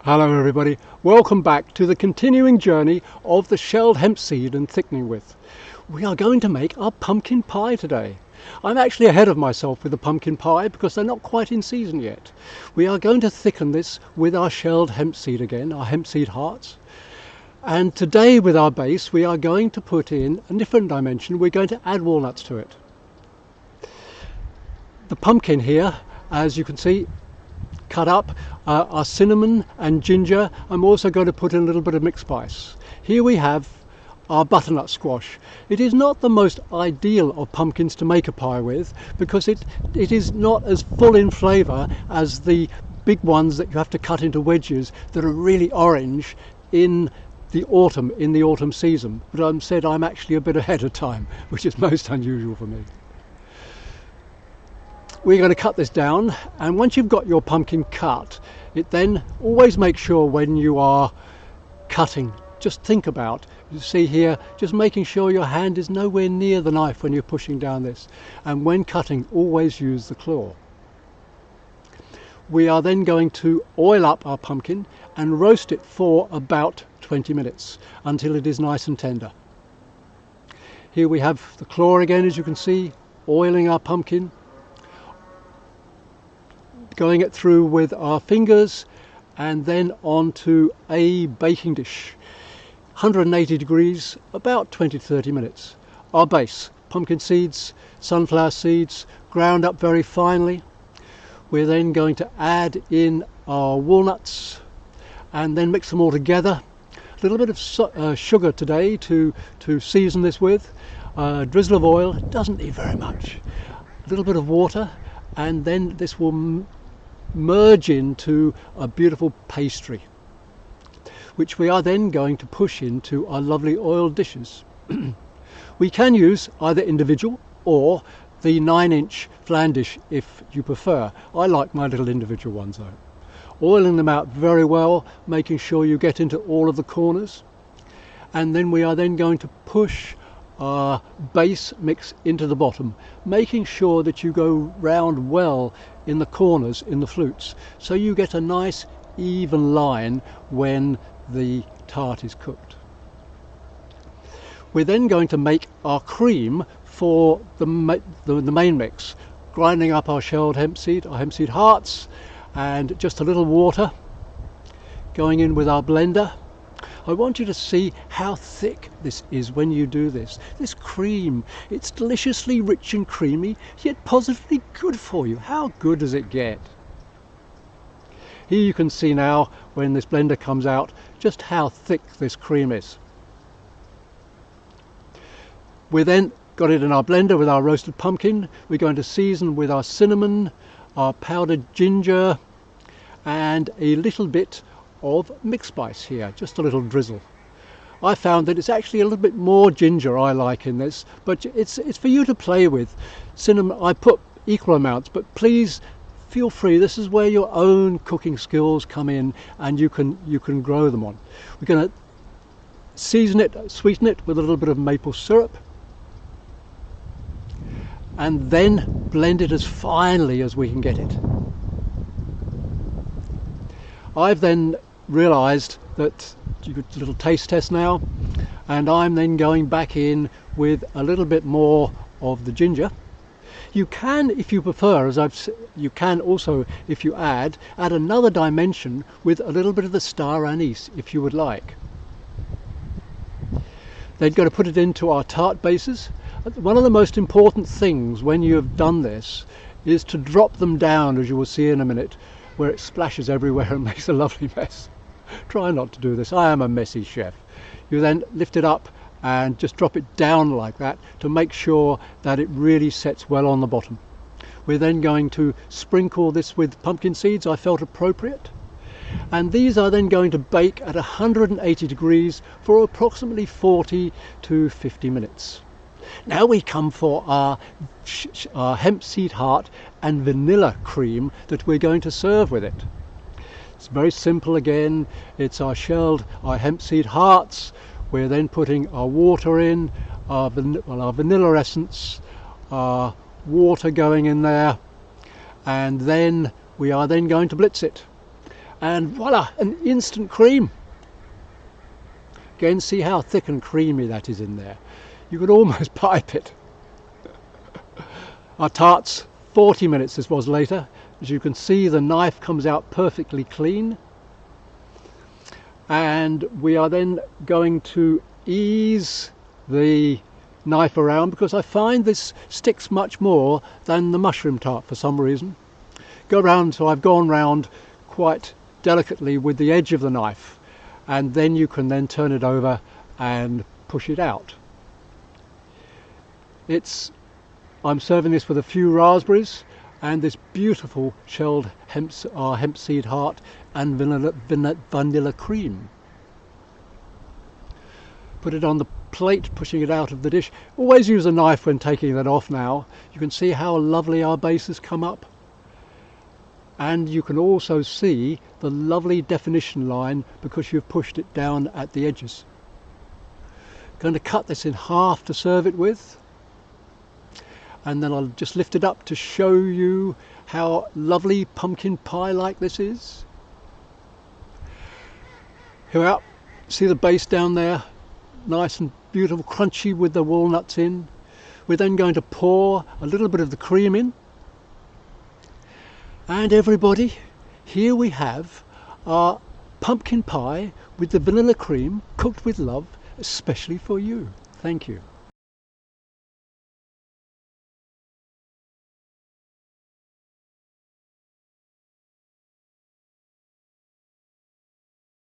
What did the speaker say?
Hello everybody, welcome back to the continuing journey of the shelled hemp seed and thickening width. We are going to make our pumpkin pie today. I'm actually ahead of myself with the pumpkin pie because they're not quite in season yet. We are going to thicken this with our shelled hemp seed again, our hemp seed hearts. And today with our base we are going to put in a different dimension. We're going to add walnuts to it. The pumpkin here, as you can see, cut up our cinnamon and ginger. I'm also going to put in a little bit of mixed spice. Here we have our butternut squash. It is not the most ideal of pumpkins to make a pie with because it is not as full in flavour as the big ones that you have to cut into wedges that are really orange in the autumn season. But I'm actually a bit ahead of time, which is most unusual for me. We're going to cut this down, and once you've got your pumpkin cut, it then always make sure when you are cutting, just think about, you see here, just making sure your hand is nowhere near the knife when you're pushing down this, and when cutting always use the claw. We are then going to oil up our pumpkin and roast it for about 20 minutes until it is nice and tender. Here we have the claw again, as you can see, oiling our pumpkin, going it through with our fingers and then onto a baking dish, 180 degrees, about 20 to 30 minutes. Our base, pumpkin seeds, sunflower seeds, ground up very finely. We're then going to add in our walnuts and then mix them all together. A little bit of sugar today to season this with, a drizzle of oil, it doesn't need very much, a little bit of water, and then this will merge into a beautiful pastry, which we are then going to push into our lovely oiled dishes. We can use either individual or the 9-inch flan dish if you prefer. I like my little individual ones though. Oiling them out very well, making sure you get into all of the corners, and then we are then going to push our base mix into the bottom, making sure that you go round well in the corners in the flutes so you get a nice even line when the tart is cooked. We're then going to make our cream for the main mix, grinding up our shelled hemp seed, our hemp seed hearts, and just a little water going in with our blender. I want you to see how thick this is when you do this. This cream, it's deliciously rich and creamy, yet positively good for you. How good does it get? Here you can see now, when this blender comes out, just how thick this cream is. We then got it in our blender with our roasted pumpkin. We're going to season with our cinnamon, our powdered ginger, and a little bit of mixed spice here, just a little drizzle. I found that it's actually a little bit more ginger I like in this, but it's for you to play with. Cinnamon, I put equal amounts, but please feel free. This is where your own cooking skills come in and you can grow them on. We're going to season it, sweeten it with a little bit of maple syrup, and then blend it as finely as we can get it. I've then realized that you get a little taste test now, and I'm then going back in with a little bit more of the ginger. You can, if you prefer, you can also, if you add another dimension with a little bit of the star anise if you would like. Then going to put it into our tart bases. One of the most important things when you have done this is to drop them down, as you will see in a minute, where it splashes everywhere and makes a lovely mess. Try not to do this. I am a messy chef. You then lift it up and just drop it down like that to make sure that it really sets well on the bottom. We're then going to sprinkle this with pumpkin seeds I felt appropriate, and these are then going to bake at 180 degrees for approximately 40 to 50 minutes. Now we come for our hemp seed heart and vanilla cream that we're going to serve with it. It's very simple again. It's our hemp seed hearts. We're then putting our water in, our vanilla essence, our water going in there, and then we are then going to blitz it. and voila, an instant cream. Again, see how thick and creamy that is in there. You could almost pipe it. Our tarts, 40 minutes this was later. As you can see, the knife comes out perfectly clean. And we are then going to ease the knife around, because I find this sticks much more than the mushroom tart for some reason. Go around, so I've gone round quite delicately with the edge of the knife, and then you can then turn it over and push it out. I'm serving this with a few raspberries and this beautiful shelled hemp seed heart and vanilla cream. Put it on the plate, pushing it out of the dish. Always use a knife when taking that off now. You can see how lovely our base has come up. And you can also see the lovely definition line because you've pushed it down at the edges. Going to cut this in half to serve it with. And then I'll just lift it up to show you how lovely pumpkin pie like this is. Here we are. See the base down there? Nice and beautiful, crunchy with the walnuts in. We're then going to pour a little bit of the cream in. And everybody, here we have our pumpkin pie with the vanilla cream, cooked with love, especially for you. Thank you.